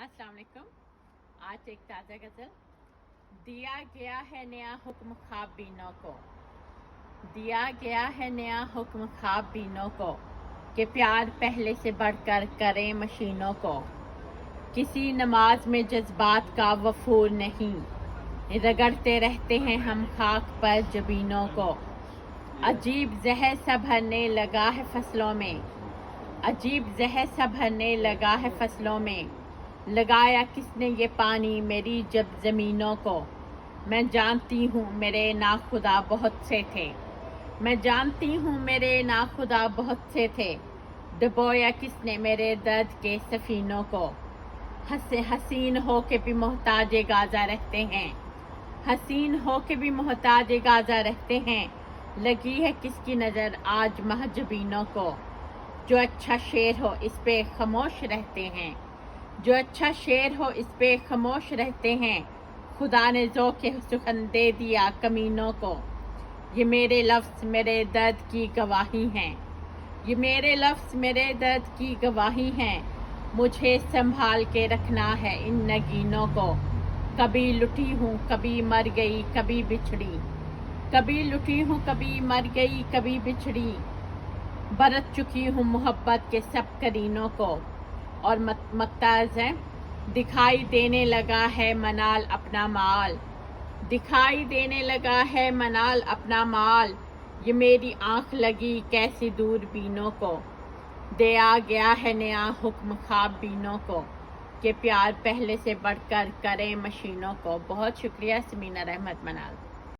السلام علیکم. آج ایک تازہ غزل. دیا گیا ہے نیا حکم خواب بینوں کو، دیا گیا ہے نیا حکم خواب بینوں کو، کہ پیار پہلے سے بڑھ کر کریں مشینوں کو. کسی نماز میں جذبات کا وفور نہیں، رگڑتے رہتے ہیں ہم خاک پر جبینوں کو. عجیب زہر سا بھرنے لگا ہے فصلوں میں، عجیب زہر سا بھرنے لگا ہے فصلوں میں، لگایا کس نے یہ پانی میری جب زمینوں کو. میں جانتی ہوں میرے ناخدا بہت سے تھے، میں جانتی ہوں میرے ناخدا بہت سے تھے، ڈبویا کس نے میرے درد کے سفینوں کو. حسین ہو کے بھی محتاج غازہ رہتے ہیں، حسین ہو کے بھی محتاج غازہ رہتے ہیں، لگی ہے کس کی نظر آج محجبینوں کو. جو اچھا شعر ہو اس پہ خاموش رہتے ہیں، جو اچھا شعر ہو اس پہ خاموش رہتے ہیں، خدا نے ذوق سخن دے دیا کمینوں کو. یہ میرے لفظ میرے درد کی گواہی ہیں، یہ میرے لفظ میرے درد کی گواہی ہیں، مجھے سنبھال کے رکھنا ہے ان نگینوں کو. کبھی لٹی ہوں کبھی مر گئی کبھی بچھڑی، کبھی لٹی ہوں کبھی مر گئی کبھی بچھڑی، برت چکی ہوں محبت کے سب کرینوں کو. اور مقتاز ہے، دکھائی دینے لگا ہے منال اپنا مال، دکھائی دینے لگا ہے منال اپنا مال، یہ میری آنکھ لگی کیسی دور بینوں کو. دیا گیا ہے نیا حکم خواب بینوں کو، کہ پیار پہلے سے بڑھ کر کریں مشینوں کو. بہت شکریہ سمینہ رحمت منال.